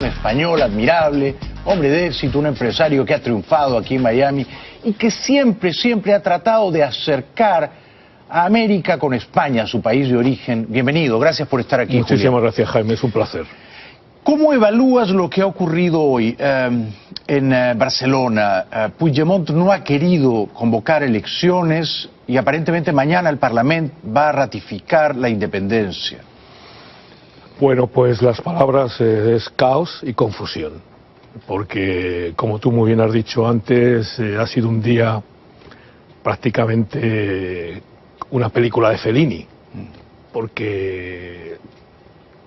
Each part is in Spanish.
español admirable, hombre de éxito, un empresario que ha triunfado aquí en Miami y que siempre ha tratado de acercar a América con España, su país de origen. Bienvenido, gracias por estar aquí. Muchísimas gracias, Jaime, es un placer. ¿Cómo evalúas lo que ha ocurrido hoy en Barcelona? Puigdemont no ha querido convocar elecciones y aparentemente mañana el Parlamento va a ratificar la independencia. Bueno, pues las palabras es caos y confusión, porque como tú muy bien has dicho antes, ha sido un día prácticamente una película de Fellini, porque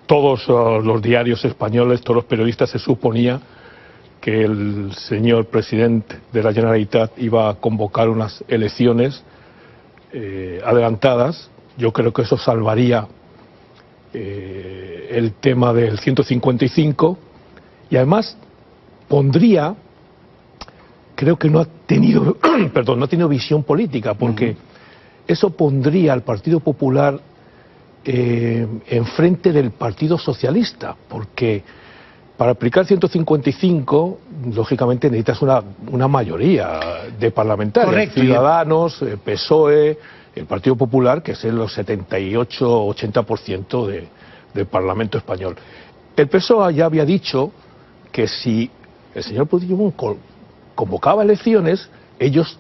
todos los diarios españoles, todos los periodistas se suponía que el señor presidente de la Generalitat iba a convocar unas elecciones adelantadas. Yo creo que eso salvaría el tema del 155 y además pondría, creo que no ha tenido, perdón, no ha tenido visión política, porque eso pondría al Partido Popular enfrente del Partido Socialista, porque para aplicar 155, lógicamente necesitas una mayoría de parlamentarios. Correcto. Ciudadanos, PSOE, el Partido Popular, que es el 78-80% del Parlamento español. El PSOE ya había dicho que si el señor Puigdemont convocaba elecciones, ellos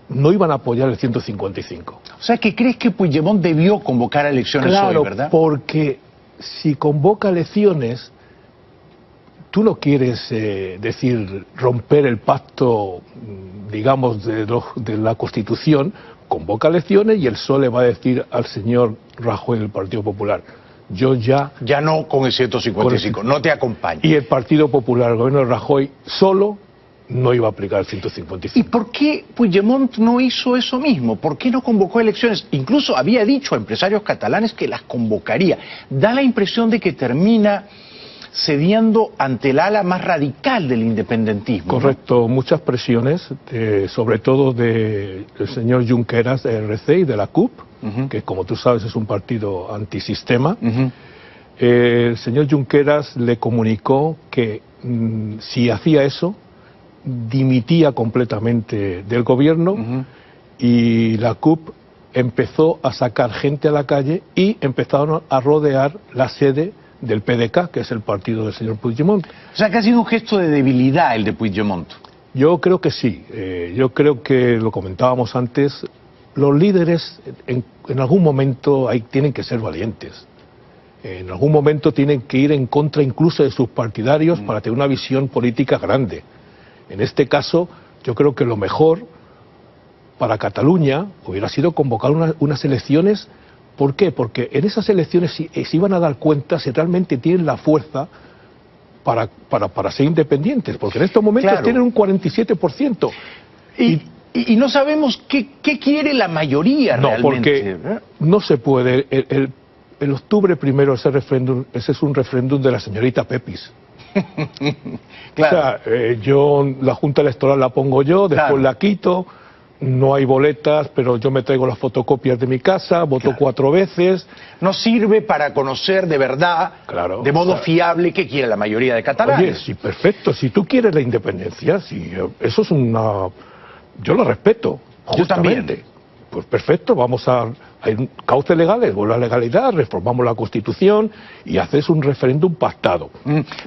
no iban a apoyar el 155. O sea, que crees que Puigdemont debió convocar elecciones Claro, hoy, ¿verdad? Porque si convoca elecciones, tú no quieres decir romper el pacto, digamos, de la Constitución. Convoca elecciones y el PSOE le va a decir al señor Rajoy del Partido Popular: yo ya no con el 155, no te acompaño. Y el Partido Popular, el gobierno de Rajoy, solo no iba a aplicar el 155. ¿Y por qué Puigdemont no hizo eso mismo? ¿Por qué no convocó elecciones? Incluso había dicho a empresarios catalanes que las convocaría. Da la impresión de que termina cediendo ante el ala más radical del independentismo. Correcto, ¿no? Muchas presiones, sobre todo del señor Junqueras de RC y de la CUP, que como tú sabes es un partido antisistema. El señor Junqueras le comunicó que si hacía eso, dimitía completamente del gobierno, y la CUP empezó a sacar gente a la calle y empezaron a rodear la sede del PDK, que es el partido del señor Puigdemont. O sea, que ha sido un gesto de debilidad el de Puigdemont. Yo creo que sí. Yo creo que, lo comentábamos antes, los líderes en algún momento tienen que ser valientes. En algún momento tienen que ir en contra incluso de sus partidarios para tener una visión política grande. En este caso, yo creo que lo mejor para Cataluña hubiera sido convocar unas elecciones. ¿Por qué? Porque en esas elecciones se iban a dar cuenta si realmente tienen la fuerza para ser independientes, porque en estos momentos tienen un 47%. Y no sabemos qué quiere la mayoría realmente. No, porque no se puede. El octubre primero ese es un referéndum de la señorita Pepis. Claro. O sea, la Junta Electoral la pongo yo, después la quito. No hay boletas, pero yo me traigo las fotocopias de mi casa, voto 4 veces. No sirve para conocer de verdad, de modo fiable, qué quiere la mayoría de catalanes. Oye, sí, perfecto. Si tú quieres la independencia, eso es yo lo respeto, justamente. Yo también. Pues perfecto, hay cauces legales, vuelve a la legalidad, reformamos la Constitución y haces un referéndum pactado.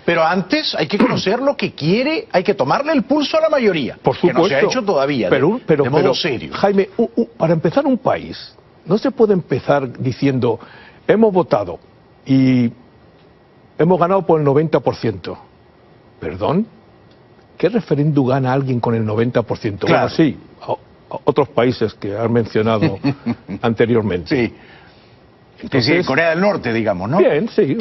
Pero antes hay que conocer lo que quiere, hay que tomarle el pulso a la mayoría. Por supuesto. Que no se ha hecho todavía, de modo serio. Jaime, para empezar un país, no se puede empezar diciendo: hemos votado y hemos ganado por el 90%. ¿Perdón? ¿Qué referéndum gana alguien con el 90%? Claro. Bueno, sí, otros países que has mencionado anteriormente. Sí. Entonces, Corea del Norte, digamos, ¿no? Bien, sí.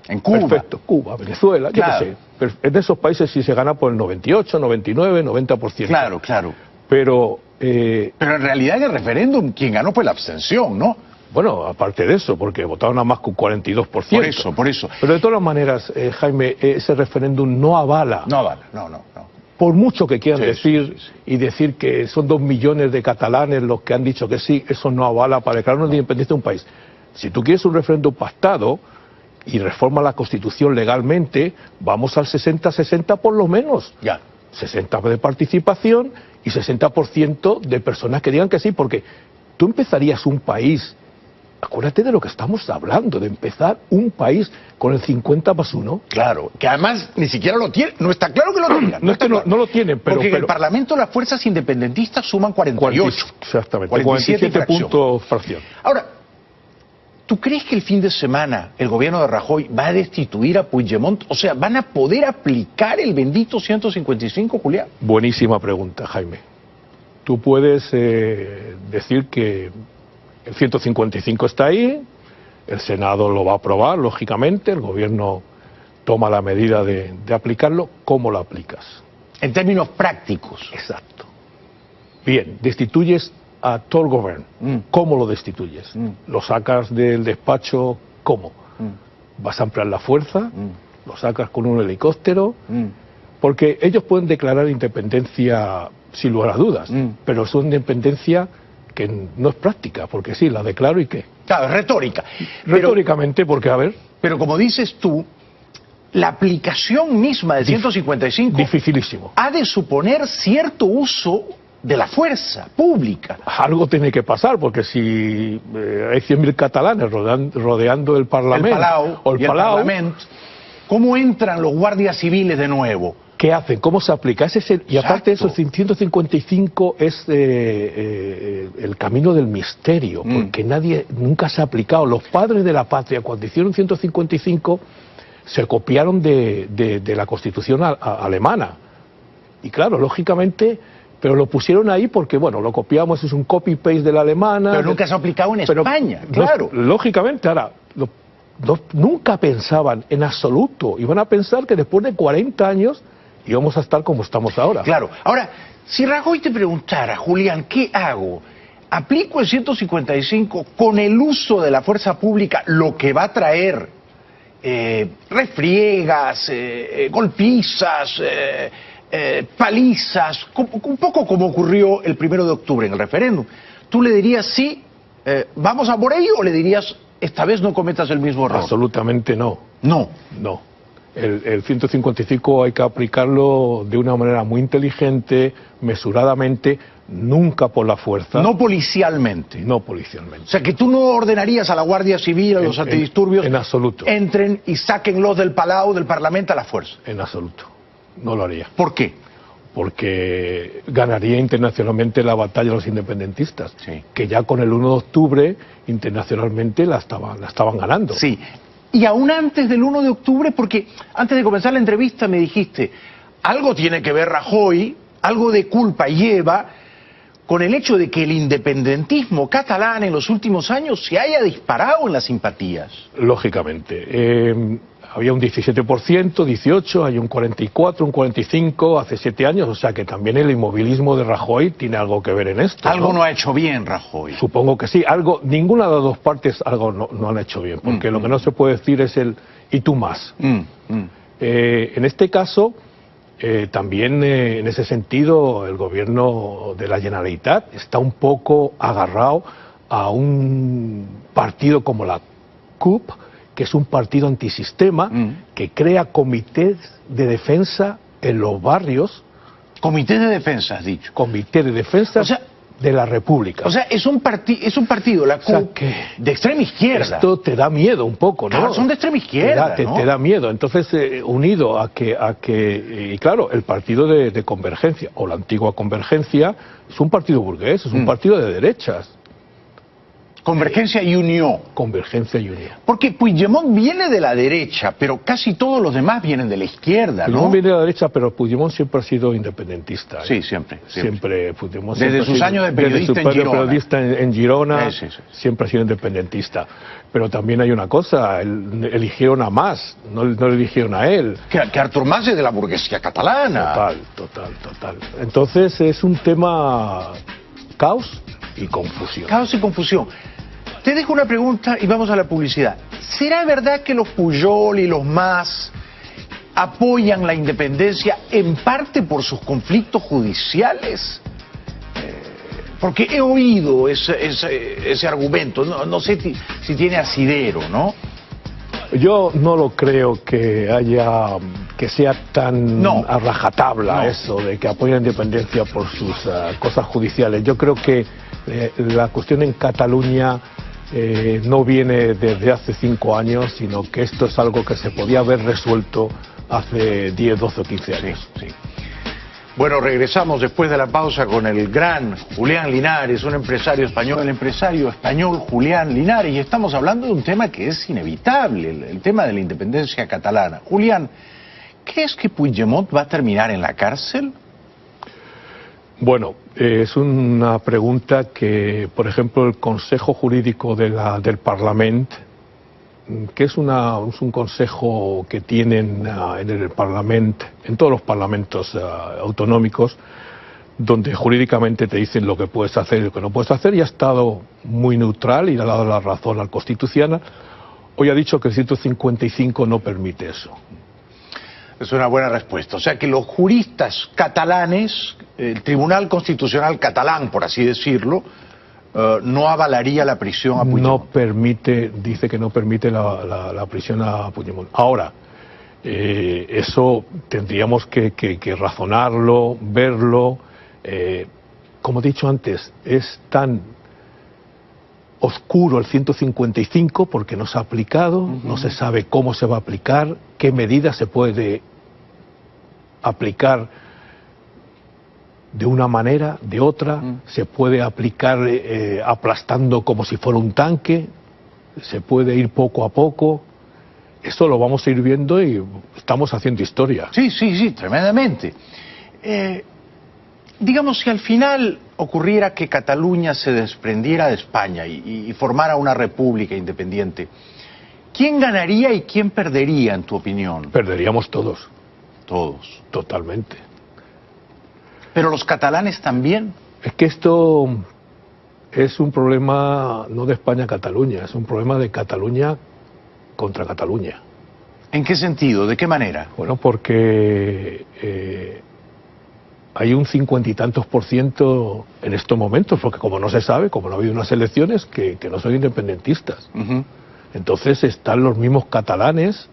En Cuba. Perfecto, Cuba, Venezuela, yo qué sé. Pero en esos países sí se gana por el 98, 99, 90%. Claro. Pero en realidad en el referéndum quien ganó fue la abstención, ¿no? Bueno, aparte de eso, porque votaron nada más que un 42%. Por eso. Pero de todas maneras, Jaime, ese referéndum no avala. No avala, no. Por mucho que quieran decir y decir que son 2 millones de catalanes los que han dicho que sí, eso no avala para declarar una independencia de un país. Si tú quieres un referéndum pactado y reforma la Constitución legalmente, vamos al 60-60 por lo menos. Ya. 60% de participación y 60% de personas que digan que sí, porque tú empezarías un país, acuérdate de lo que estamos hablando, de empezar un país con el 50+1. Claro, que además ni siquiera lo tiene, no está claro que lo tengan. No es que no lo tienen, pero... Porque en el Parlamento las fuerzas independentistas suman 48. Exactamente, 47 puntos fracción. Ahora, ¿tú crees que el fin de semana el gobierno de Rajoy va a destituir a Puigdemont? O sea, ¿van a poder aplicar el bendito 155, Julián? Buenísima pregunta, Jaime. Tú puedes decir que el 155 está ahí, el Senado lo va a aprobar, lógicamente, el gobierno toma la medida de aplicarlo. ¿Cómo lo aplicas? En términos prácticos. Exacto. Bien, destituyes a todo el gobierno. ¿Cómo lo destituyes? ¿Lo sacas del despacho? ¿Cómo? ¿Vas a ampliar la fuerza? ¿Lo sacas con un helicóptero? Porque ellos pueden declarar independencia sin lugar a dudas, pero es una independencia que no es práctica, porque sí, la declaro y ¿qué? Claro, es retórica. Retóricamente, porque a ver... Pero como dices tú, la aplicación misma del 155... Dificilísimo. Ha de suponer cierto uso de la fuerza pública. Algo tiene que pasar, porque si hay 100.000 catalanes rodeando el Parlamento el Palau, ¿cómo entran los guardias civiles de nuevo? ¿Qué hacen? ¿Cómo se aplica? Y aparte de eso, el 155 es el camino del misterio, porque nunca se ha aplicado. Los padres de la patria, cuando hicieron 155, se copiaron de la Constitución alemana. Y claro, lógicamente, pero lo pusieron ahí porque, bueno, lo copiamos, es un copy-paste de la alemana. Pero nunca se ha aplicado en España, claro. Lógicamente, ahora... nunca pensaban en absoluto, iban a pensar que después de 40 años íbamos a estar como estamos ahora. Claro. Ahora, si Rajoy te preguntara, Julián, ¿qué hago? ¿Aplico el 155 con el uso de la fuerza pública, lo que va a traer refriegas, golpizas, palizas, un poco como ocurrió el 1 de octubre en el referéndum? ¿Tú le dirías sí, vamos a por ello, o le dirías esta vez no cometas el mismo error? Absolutamente no. No. No. El 155 hay que aplicarlo de una manera muy inteligente, mesuradamente, nunca por la fuerza. No policialmente. No policialmente. O sea, que tú no ordenarías a la Guardia Civil, a los antidisturbios... En absoluto. Entren y sáquenlos del Palau, del Parlamento, a la fuerza. En absoluto. No lo haría. ¿Por qué? Porque ganaría internacionalmente la batalla de los independentistas, sí, que ya con el 1 de octubre internacionalmente la estaban ganando. Sí, y aún antes del 1 de octubre, porque antes de comenzar la entrevista me dijiste, algo tiene que ver Rajoy, algo de culpa lleva con el hecho de que el independentismo catalán en los últimos años se haya disparado en las simpatías. Lógicamente. Había un 17%, 18%, hay un 44%, un 45% hace 7 años, o sea que también el inmovilismo de Rajoy tiene algo que ver en esto. Algo no ha hecho bien Rajoy. Supongo que sí, ninguna de las dos partes algo no han hecho bien, porque lo que no se puede decir es el y tú más. En este caso, también en ese sentido, el gobierno de la Generalitat está un poco agarrado a un partido como la CUP, que es un partido antisistema, que crea comités de defensa en los barrios. Comité de defensa, has dicho. Comité de defensa, o sea, de la República. O sea, es un partido, la CUP, o sea, de extrema izquierda. Esto te da miedo un poco, ¿no? Claro, son de extrema izquierda, ¿no? Te da miedo. Entonces, unido a que y claro, el partido de Convergencia, o la antigua Convergencia, es un partido burgués, es un partido de derechas. Convergencia y Unión. Convergencia y Unión. Porque Puigdemont viene de la derecha, pero casi todos los demás vienen de la izquierda, ¿no? Puigdemont viene de la derecha, pero Puigdemont siempre ha sido independentista. Sí, siempre. Puigdemont desde sus años de periodista en Girona, siempre ha sido independentista. Pero también hay una cosa, eligieron a Mas, no le eligieron a él. Que Artur Mas es de la burguesía catalana. Total. Entonces es un tema caos y confusión. Caos y confusión. Te dejo una pregunta y vamos a la publicidad. ¿Será verdad que los Pujol y los Mas apoyan la independencia en parte por sus conflictos judiciales? Porque he oído ese argumento, no sé si tiene asidero, ¿no? Yo no lo creo que sea tan a rajatabla eso de que apoya la independencia por sus cosas judiciales. Yo creo que la cuestión en Cataluña no viene desde hace 5 años, sino que esto es algo que se podía haber resuelto hace 10, 12 o 15 años. Sí. Bueno, regresamos después de la pausa con el gran Julián Linares, un empresario español, el empresario español Julián Linares, y estamos hablando de un tema que es inevitable, el tema de la independencia catalana. Julián, ¿crees que Puigdemont va a terminar en la cárcel? Bueno, es una pregunta que, por ejemplo, el Consejo Jurídico del Parlamento, que es un consejo que tienen en el Parlamento, en todos los parlamentos autonómicos, donde jurídicamente te dicen lo que puedes hacer y lo que no puedes hacer, y ha estado muy neutral y le ha dado la razón al Constitucional. Hoy ha dicho que el 155 no permite eso. Es una buena respuesta. O sea que los juristas catalanes, el Tribunal Constitucional catalán, por así decirlo, no avalaría la prisión a Puigdemont. No permite, dice que no permite la prisión a Puigdemont. Ahora, eso tendríamos que razonarlo, verlo. Como he dicho antes, es tan oscuro el 155 porque no se ha aplicado, no se sabe cómo se va a aplicar, qué medidas se puede aplicar de una manera, de otra, se puede aplicar aplastando como si fuera un tanque, se puede ir poco a poco. Eso lo vamos a ir viendo y estamos haciendo historia. Sí, tremendamente. Digamos, si al final ocurriera que Cataluña se desprendiera de España y formara una república independiente, ¿quién ganaría y quién perdería, en tu opinión? Perderíamos todos. Todos. Totalmente. ¿Pero los catalanes también? Es que esto es un problema no de España-Cataluña, es un problema de Cataluña contra Cataluña. ¿En qué sentido? ¿De qué manera? Bueno, porque hay un 50 y tantos % en estos momentos, porque como no se sabe, como no ha habido unas elecciones, que no son independentistas. Entonces están los mismos catalanes,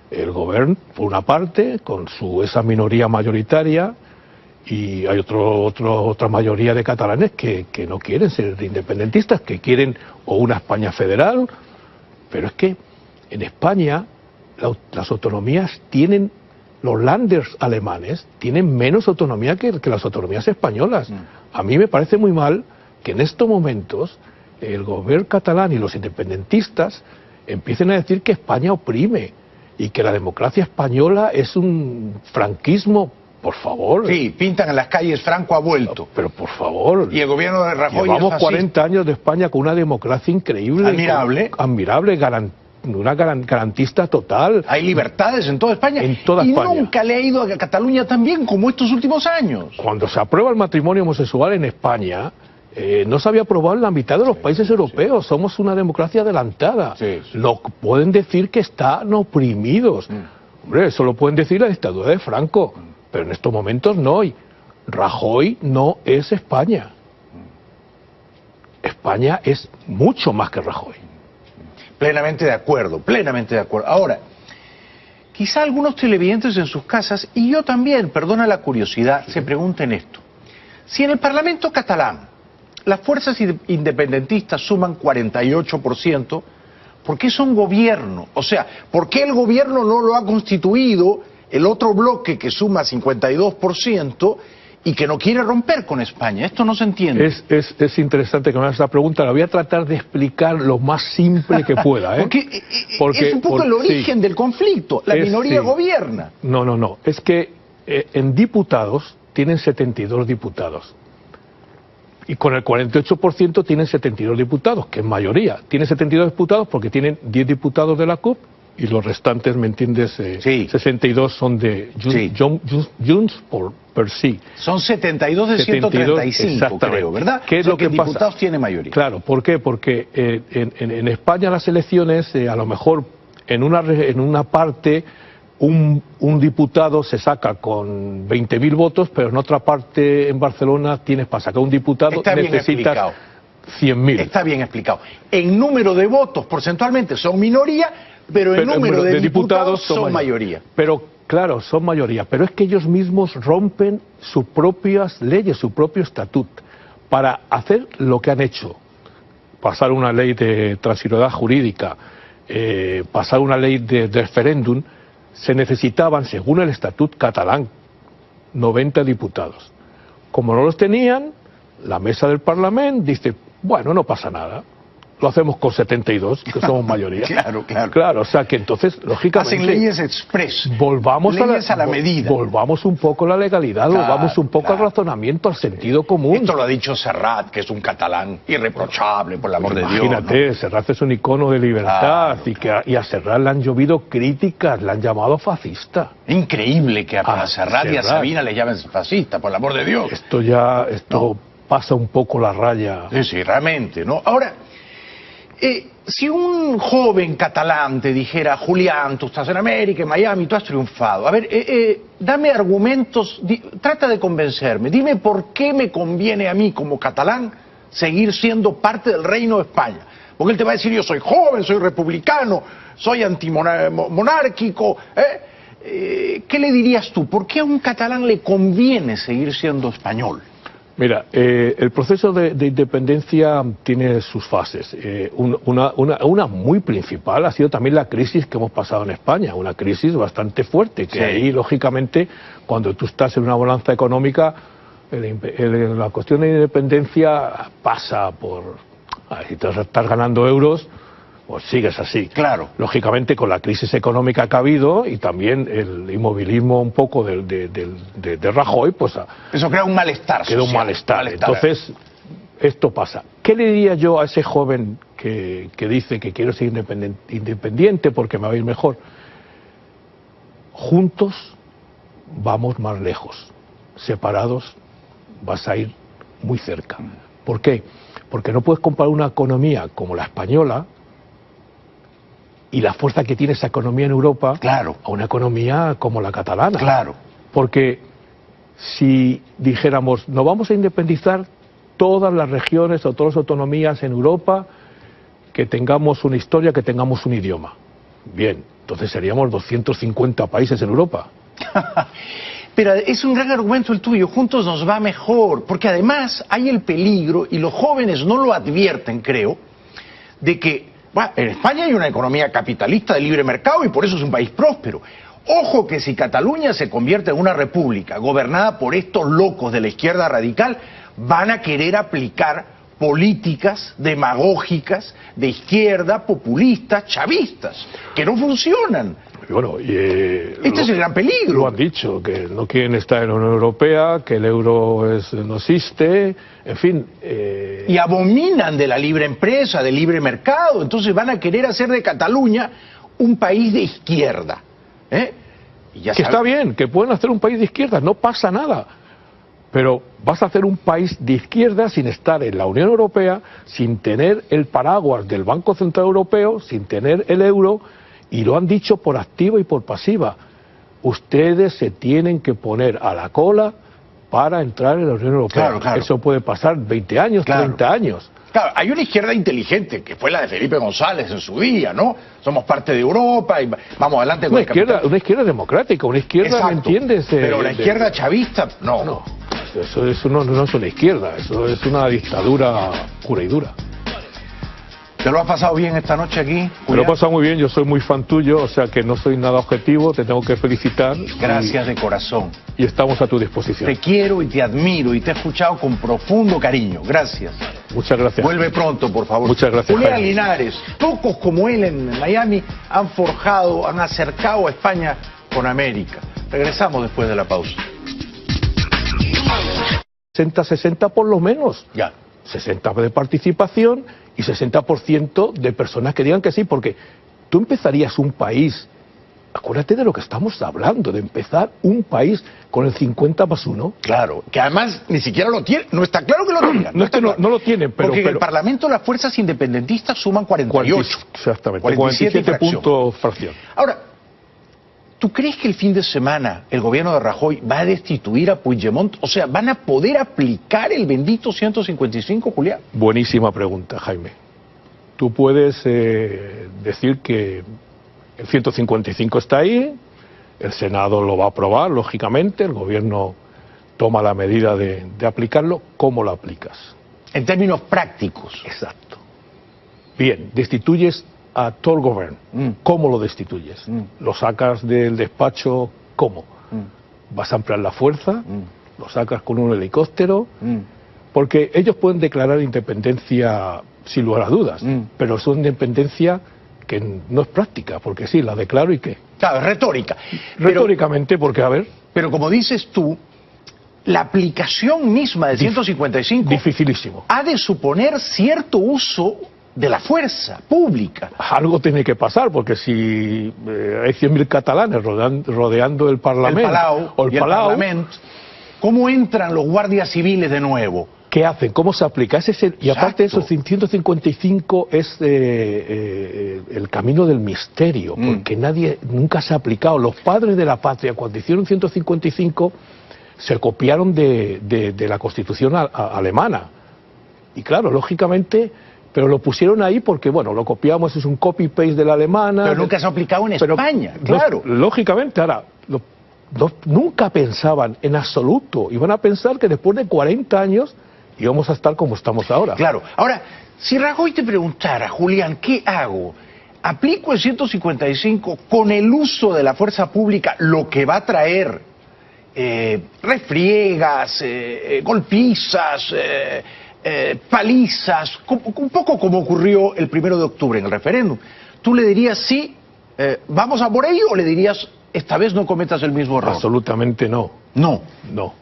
el gobierno, por una parte, con esa minoría mayoritaria, y hay otra mayoría de catalanes que no quieren ser independentistas, que quieren o una España federal, pero es que en España las autonomías tienen, los Länders alemanes tienen menos autonomía que las autonomías españolas. A mí me parece muy mal que en estos momentos el gobierno catalán y los independentistas empiecen a decir que España oprime y que la democracia española es un franquismo. Por favor. Sí, pintan en las calles Franco ha vuelto. Pero por favor. Y el gobierno de Rajoy llevamos 40 años de España con una democracia increíble. Admirable. Admirable, una garantista total. Hay libertades en toda España. En toda España. Y nunca le ha ido a Cataluña tan bien como estos últimos años. Cuando se aprueba el matrimonio homosexual en España, no se había aprobado en la mitad de los países europeos. Somos una democracia adelantada. Lo pueden decir que están oprimidos. Hombre, eso lo pueden decir la dictadura de Franco. Pero en estos momentos no. Y Rajoy no es España. España es mucho más que Rajoy. Plenamente de acuerdo, plenamente de acuerdo. Ahora, quizá algunos televidentes en sus casas, y yo también, perdona la curiosidad, se pregunten esto. Si en el Parlamento catalán las fuerzas independentistas suman 48%, ¿por qué son gobierno? O sea, ¿por qué el gobierno no lo ha constituido el otro bloque que suma 52% y que no quiere romper con España? Esto no se entiende. Es interesante que me hagas esta pregunta. La voy a tratar de explicar lo más simple que pueda. Porque es un poco el origen del conflicto. La minoría gobierna. No. Es que en diputados tienen 72 diputados. Y con el 48% tienen 72 diputados, que es mayoría. Tienen 72 diputados porque tienen 10 diputados de la CUP y los restantes, ¿me entiendes? 62 son de Junts per sí. Son 72 de 135, creo, ¿verdad? ¿Qué es lo que pasa? Diputados tiene mayoría. Claro, ¿por qué? Porque en España las elecciones, a lo mejor en una parte un diputado se saca con 20.000 votos, pero en otra parte en Barcelona para sacar un diputado necesitas 100.000. Está bien explicado. En número de votos, porcentualmente, son minoría, Pero el número de diputados son mayoría. Pero claro, son mayoría, pero es que ellos mismos rompen sus propias leyes, su propio estatuto, para hacer lo que han hecho. Pasar una ley de transitoriedad jurídica, pasar una ley de referéndum, se necesitaban, según el estatuto catalán, 90 diputados. Como no los tenían, la mesa del Parlamento dice, bueno, no pasa nada. Lo hacemos con 72, que somos mayoría. Claro, o sea que entonces, lógicamente... Hacen leyes express, volvamos leyes a la medida. Volvamos un poco a la legalidad, volvamos un poco al razonamiento, al sentido común. Esto lo ha dicho Serrat, que es un catalán irreprochable, por el amor de Dios. Imagínate, ¿no? Serrat es un icono de libertad, claro. y a Serrat le han llovido críticas, le han llamado fascista. Increíble que a Serrat y a Sabina le llamen fascista, por el amor de Dios. Esto pasa un poco la raya. Sí, realmente, ¿no? Ahora... si un joven catalán te dijera, Julián, tú estás en América, en Miami, tú has triunfado, a ver, dame argumentos, trata de convencerme, dime por qué me conviene a mí como catalán seguir siendo parte del Reino de España. Porque él te va a decir, yo soy joven, soy republicano, soy antimonárquico. ¿Qué le dirías tú? ¿Por qué a un catalán le conviene seguir siendo español? Mira, el proceso de independencia tiene sus fases. Una muy principal ha sido también la crisis que hemos pasado en España, una crisis bastante fuerte, que ahí, lógicamente, cuando tú estás en una bonanza económica, la cuestión de independencia pasa por... Si te estás ganando euros, pues sigues así. Claro. Lógicamente, con la crisis económica que ha habido y también el inmovilismo un poco de Rajoy, pues... Eso crea un malestar. Queda un malestar. Entonces, esto pasa. ¿Qué le diría yo a ese joven que dice que quiero ser independiente porque me va a ir mejor? Juntos vamos más lejos. Separados vas a ir muy cerca. ¿Por qué? Porque no puedes comparar una economía como la española y la fuerza que tiene esa economía en Europa a una economía como la catalana. Claro. Porque si dijéramos, nos vamos a independizar todas las regiones o todas las autonomías en Europa, que tengamos una historia, que tengamos un idioma. Bien, entonces seríamos 250 países en Europa. Pero es un gran argumento el tuyo, juntos nos va mejor, porque además hay el peligro, y los jóvenes no lo advierten, creo, de que en España hay una economía capitalista de libre mercado y por eso es un país próspero. Ojo que si Cataluña se convierte en una república gobernada por estos locos de la izquierda radical, van a querer aplicar políticas demagógicas de izquierda, populistas, chavistas, que no funcionan. Bueno, este es el gran peligro. Lo han dicho, que no quieren estar en la Unión Europea, que el euro no existe, en fin. Y abominan de la libre empresa, del libre mercado, entonces van a querer hacer de Cataluña un país de izquierda. Y ya que está bien, que pueden hacer un país de izquierda, no pasa nada. Pero vas a hacer un país de izquierda sin estar en la Unión Europea, sin tener el paraguas del Banco Central Europeo, sin tener el euro. Y lo han dicho por activa y por pasiva. Ustedes se tienen que poner a la cola para entrar en la Unión Europea. Claro. Eso puede pasar 20 años, 30 años. Claro, hay una izquierda inteligente, que fue la de Felipe González en su día, ¿no? Somos parte de Europa y vamos adelante con una izquierda democrática, una izquierda, ¿me entiendes? Pero la izquierda chavista, no. Eso no es una izquierda, eso es una dictadura pura y dura. ¿Te lo has pasado bien esta noche aquí, Julián? Me lo he pasado muy bien, yo soy muy fan tuyo, o sea que no soy nada objetivo, te tengo que felicitar. Gracias de corazón. Y estamos a tu disposición. Te quiero y te admiro y te he escuchado con profundo cariño. Gracias. Muchas gracias. Vuelve pronto, por favor. Muchas gracias. Julián Jaime. Linares, pocos como él en Miami han forjado, han acercado a España con América. Regresamos después de la pausa. 60 por lo menos. Ya. 60 de participación y 60% de personas que digan que sí, porque tú empezarías un país, acuérdate de lo que estamos hablando, de empezar un país con el 50+1. Claro, que además ni siquiera lo tiene, no está claro que lo tengan. No es que no lo tienen, pero... Porque en el Parlamento las fuerzas independentistas suman 48. Exactamente, 47 puntos fracción. Ahora, ¿tú crees que el fin de semana el gobierno de Rajoy va a destituir a Puigdemont? O sea, ¿van a poder aplicar el bendito 155, Julián? Buenísima pregunta, Jaime. Tú puedes decir que El 155 está ahí, el Senado lo va a aprobar, lógicamente, el gobierno toma la medida de aplicarlo. ¿Cómo lo aplicas? En términos prácticos. Exacto. Bien, destituyes a todo el gobierno. ¿Cómo lo destituyes? ¿Lo sacas del despacho? ¿Cómo? ¿Vas a emplear la fuerza? ¿Lo sacas con un helicóptero? Porque ellos pueden declarar independencia sin lugar a dudas, pero es una independencia que no es práctica, porque sí, la declaro y ¿qué? Claro, es retórica. Retóricamente, porque a ver... Pero como dices tú, la aplicación misma del 155... Dificilísimo. Ha de suponer cierto uso de la fuerza pública. Algo tiene que pasar, porque si hay 100.000 catalanes rodeando el Parlamento o el Parlamento, ¿cómo entran los guardias civiles de nuevo? ¿Qué hacen? ¿Cómo se aplica? Y aparte de eso, el 155 es el camino del misterio, porque nunca se ha aplicado. Los padres de la patria, cuando hicieron 155, se copiaron de la Constitución alemana. Y claro, lógicamente... Pero lo pusieron ahí porque, bueno, lo copiamos, es un copy-paste de la alemana. Pero nunca se ha aplicado en España, claro. Lógicamente, ahora, nunca pensaban en absoluto. Iban a pensar que después de 40 años íbamos a estar como estamos ahora. Claro. Ahora, si Rajoy te preguntara, Julián, ¿qué hago? ¿Aplico el 155 con el uso de la fuerza pública, lo que va a traer refriegas, golpizas... palizas, un poco como ocurrió el 1 de octubre en el referéndum? ¿Tú le dirías sí, vamos a por ello, o le dirías esta vez no cometas el mismo error? Absolutamente no. No. No.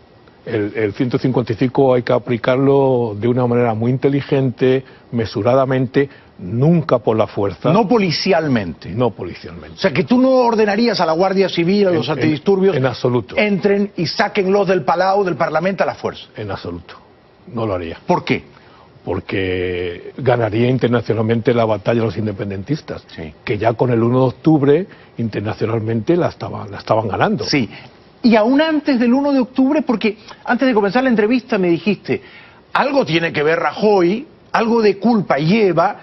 El 155 hay que aplicarlo de una manera muy inteligente, mesuradamente, nunca por la fuerza. No policialmente. No policialmente. O sea, que tú no ordenarías a la Guardia Civil, a los antidisturbios, en absoluto, entren y sáquenlos del Palau, del Parlamento, a la fuerza. En absoluto. No lo haría. ¿Por qué? Porque ganaría internacionalmente la batalla de los independentistas, sí, que ya con el 1 de octubre internacionalmente la estaban ganando. Sí, y aún antes del 1 de octubre, porque antes de comenzar la entrevista me dijiste, algo tiene que ver Rajoy, algo de culpa lleva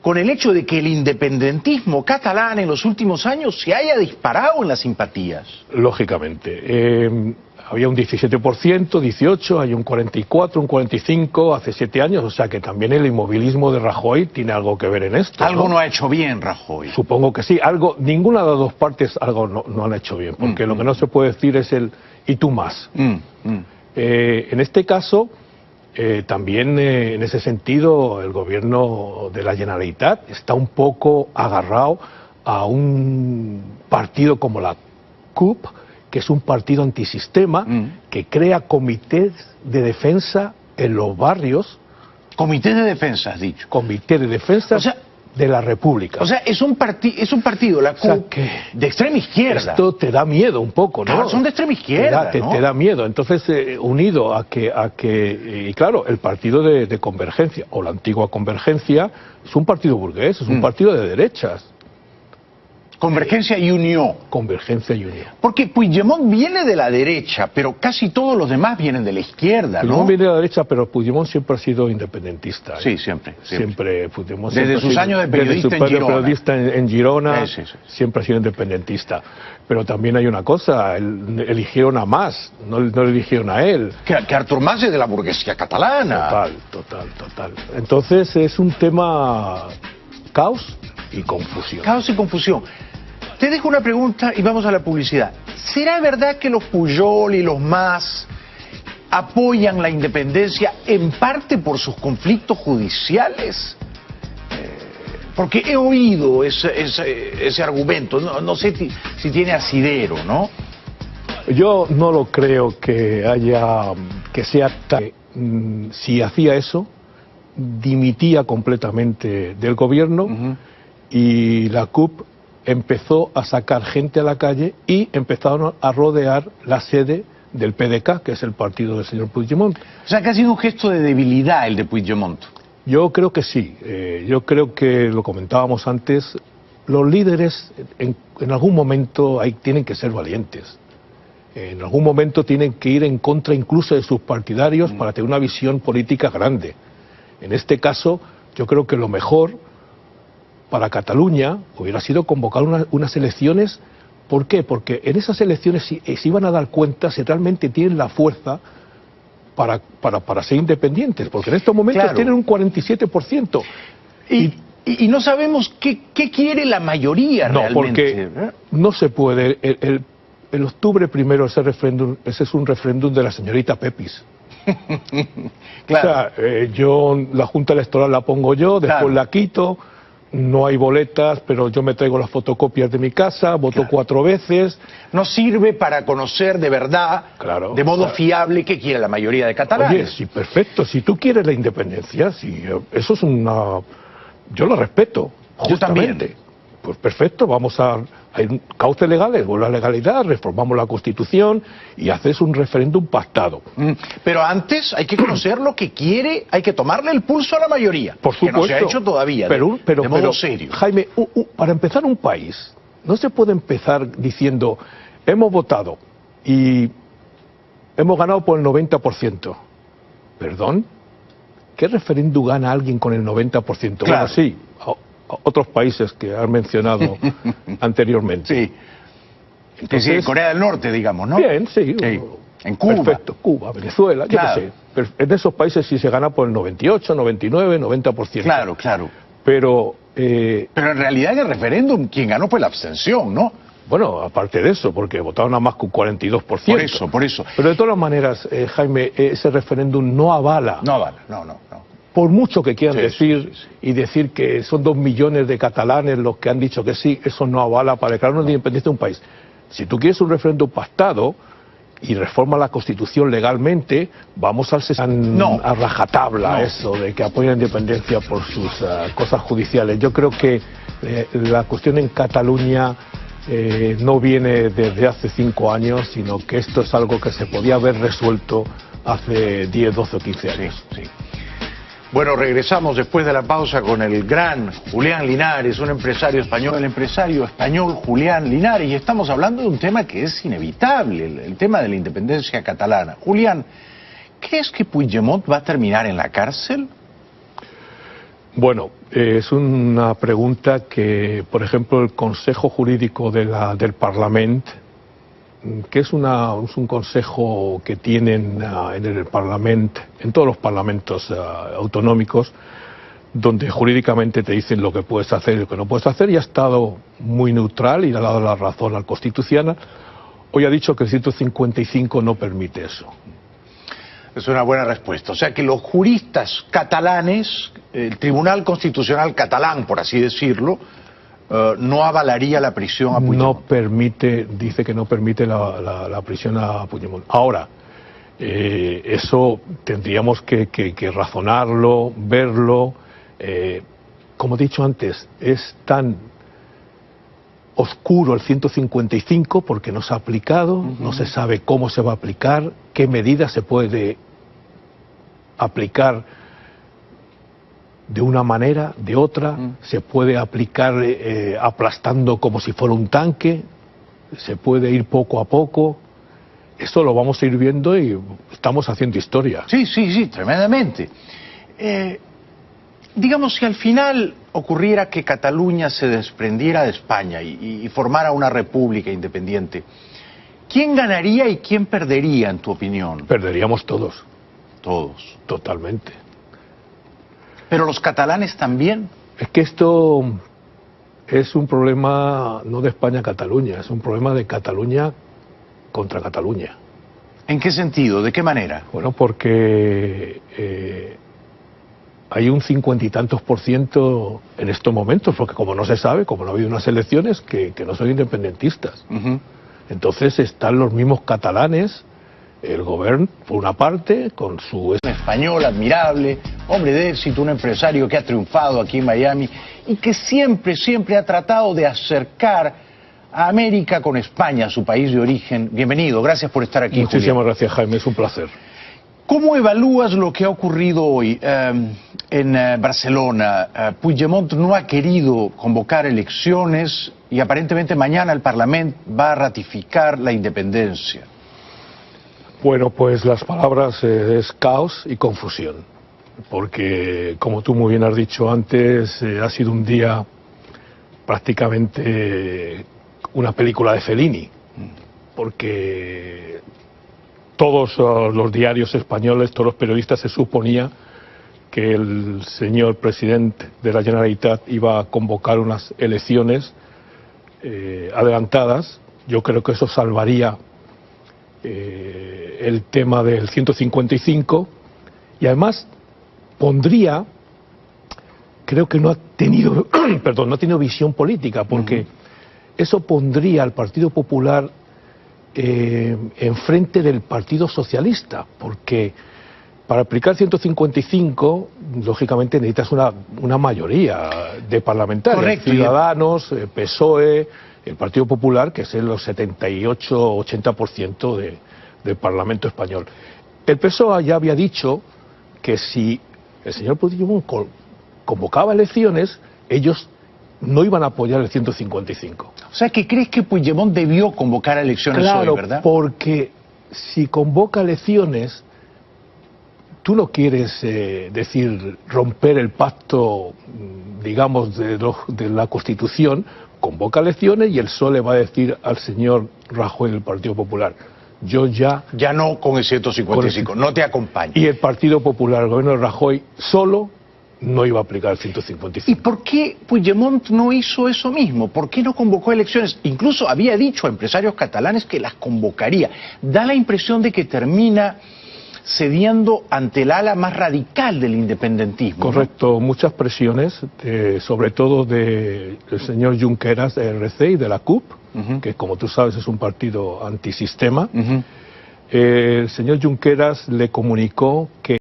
con el hecho de que el independentismo catalán en los últimos años se haya disparado en las simpatías. Lógicamente. Había un 17%, 18%, hay un 44%, un 45% hace 7 años, o sea que también el inmovilismo de Rajoy tiene algo que ver en esto. Algo no ha hecho bien Rajoy. Supongo que sí, ninguna de las dos partes algo no han hecho bien, porque lo que no se puede decir es el y tú más. En este caso, también en ese sentido, el gobierno de la Generalitat está un poco agarrado a un partido como la CUP, que es un partido antisistema, que crea comités de defensa en los barrios. Comités de defensa, has dicho. Comité de defensa, o sea, de la República. O sea, es un partido, la CUP, o sea, de extrema izquierda. Esto te da miedo un poco, ¿no? Claro, son de extrema izquierda, ¿no? Te da miedo. Entonces, unido a que y claro, el partido de Convergencia, o la antigua Convergencia, es un partido burgués, es un partido de derechas. Convergencia y Unión. Convergencia y Unión. Porque Puigdemont viene de la derecha, pero casi todos los demás vienen de la izquierda, ¿no? Puigdemont viene de la derecha, pero Puigdemont siempre ha sido independentista. Sí, siempre. Puigdemont desde sus años de periodista en Girona, siempre ha sido independentista. Pero también hay una cosa, eligieron a Mas, no eligieron a él. Que Artur Mas es de la burguesía catalana. Total. Entonces es un tema caos y confusión. Caos y confusión. Te dejo una pregunta y vamos a la publicidad. ¿Será verdad que los Pujol y los Mas apoyan la independencia en parte por sus conflictos judiciales? Porque he oído ese argumento, no sé si tiene asidero, ¿no? Yo no lo creo que sea tan... Si hacía eso, dimitía completamente del gobierno y la CUP empezó a sacar gente a la calle y empezaron a rodear la sede del PDK, que es el partido del señor Puigdemont. O sea, que ha sido un gesto de debilidad el de Puigdemont. Yo creo que sí. Yo creo que, lo comentábamos antes, los líderes en algún momento tienen que ser valientes. En algún momento tienen que ir en contra incluso de sus partidarios para tener una visión política grande. En este caso, yo creo que lo mejor para Cataluña hubiera sido convocar unas elecciones. ¿Por qué? Porque en esas elecciones se iban a dar cuenta si realmente tienen la fuerza para ser independientes, porque en estos momentos claro, tienen un 47%. Y no sabemos qué quiere la mayoría realmente. Porque no se puede. El octubre primero ese es un referéndum de la señorita Pepis. Claro. O sea, la Junta Electoral la pongo yo, después claro, la quito, no hay boletas, pero yo me traigo las fotocopias de mi casa, voto claro, 4 veces. No sirve para conocer de verdad, claro, de modo fiable, qué quiere la mayoría de catalanes. Oye, sí, perfecto. Si tú quieres la independencia, eso es una... Yo lo respeto, justamente. Pues perfecto, hay cauces legales, vuelve a la legalidad, reformamos la Constitución y haces un referéndum pactado. Pero antes hay que conocer lo que quiere, hay que tomarle el pulso a la mayoría. Por supuesto. Que no se ha hecho todavía, de modo serio. Jaime, para empezar un país, no se puede empezar diciendo, hemos votado y hemos ganado por el 90%. ¿Perdón? ¿Qué referéndum gana alguien con el 90%? Claro. Bueno, sí, otros países que has mencionado anteriormente. Sí. Entonces, Corea del Norte, digamos, ¿no? Bien, sí. En Cuba. Perfecto, Cuba, Venezuela, claro, yo qué sé. En esos países sí se gana por el 98, 99, 90%. Claro, claro. Pero en realidad en el referéndum quien ganó fue la abstención, ¿no? Bueno, aparte de eso, porque votaron nada más que un 42%. Por eso. Pero de todas maneras, Jaime, ese referéndum no avala. No avala, no. Por mucho que quieran decir y decir que son 2 millones de catalanes los que han dicho que sí, eso no avala para declararnos de independencia de un país. Si tú quieres un referéndum pactado y reforma la Constitución legalmente, vamos a rajatabla eso de que apoyan la independencia por sus cosas judiciales. Yo creo que la cuestión en Cataluña no viene desde hace 5 años, sino que esto es algo que se podía haber resuelto hace 10, 12 o 15 años. Sí. Bueno, regresamos después de la pausa con el gran Julián Linares, un empresario español, el empresario español Julián Linares, y estamos hablando de un tema que es inevitable, el tema de la independencia catalana. Julián, ¿crees que Puigdemont va a terminar en la cárcel? Bueno, es una pregunta que, por ejemplo, el Consejo Jurídico del Parlamento, que es un consejo que tienen en el Parlamento, en todos los parlamentos autonómicos, donde jurídicamente te dicen lo que puedes hacer y lo que no puedes hacer, y ha estado muy neutral y le ha dado la razón al Constitucional. Hoy ha dicho que el 155 no permite eso. Es una buena respuesta. O sea que los juristas catalanes, el Tribunal Constitucional catalán, por así decirlo, no avalaría la prisión a Puigdemont. No permite, dice que no permite la prisión a Puigdemont. Ahora, eso tendríamos que razonarlo, verlo. Como he dicho antes, es tan oscuro el 155 porque no se ha aplicado, no se sabe cómo se va a aplicar, qué medidas se puede aplicar de una manera, de otra, se puede aplicar aplastando como si fuera un tanque, se puede ir poco a poco. Esto lo vamos a ir viendo y estamos haciendo historia. Sí, tremendamente. Digamos, si al final ocurriera que Cataluña se desprendiera de España y formara una república independiente, ¿quién ganaría y quién perdería, en tu opinión? Perderíamos todos. Todos. Totalmente. ¿Pero los catalanes también? Es que esto es un problema no de España-Cataluña, es un problema de Cataluña contra Cataluña. ¿En qué sentido? ¿De qué manera? Bueno, porque hay un 50 y tantos % en estos momentos, porque como no se sabe, como no ha habido unas elecciones, que no son independentistas. Entonces están los mismos catalanes, el gobierno, por una parte, con su... español admirable, hombre de éxito, un empresario que ha triunfado aquí en Miami y que siempre ha tratado de acercar a América con España, su país de origen. Bienvenido, gracias por estar aquí. Muchísimas gracias, Jaime, es un placer. ¿Cómo evalúas lo que ha ocurrido hoy en Barcelona? Puigdemont no ha querido convocar elecciones y aparentemente mañana el Parlamento va a ratificar la independencia. Bueno, pues las palabras es caos y confusión, porque como tú muy bien has dicho antes, ha sido un día prácticamente una película de Fellini, porque todos los diarios españoles, todos los periodistas se suponía que el señor presidente de la Generalitat iba a convocar unas elecciones adelantadas. Yo creo que eso salvaría el tema del 155 y además pondría, creo que no ha tenido, perdón, no ha tenido visión política, porque eso pondría al Partido Popular enfrente del Partido Socialista, porque para aplicar 155, lógicamente necesitas una mayoría de parlamentarios. Correcto. Ciudadanos, PSOE, el Partido Popular, que es el 78-80% del Parlamento español. El PSOE ya había dicho que si el señor Puigdemont convocaba elecciones, ellos no iban a apoyar el 155. O sea, que crees que Puigdemont debió convocar elecciones Claro, hoy, ¿verdad? porque si convoca elecciones, tú no quieres decir romper el pacto, digamos, de la Constitución, convoca elecciones y el PSOE le va a decir al señor Rajoy del Partido Popular, yo ya no con el 155, no te acompaño. Y el Partido Popular, el gobierno de Rajoy, solo no iba a aplicar el 155. ¿Y por qué Puigdemont no hizo eso mismo? ¿Por qué no convocó elecciones? Incluso había dicho a empresarios catalanes que las convocaría. Da la impresión de que termina cediendo ante el ala más radical del independentismo. Correcto, ¿no? Muchas presiones, sobre todo del señor Junqueras de RC y de la CUP, que como tú sabes es un partido antisistema. El señor Junqueras le comunicó que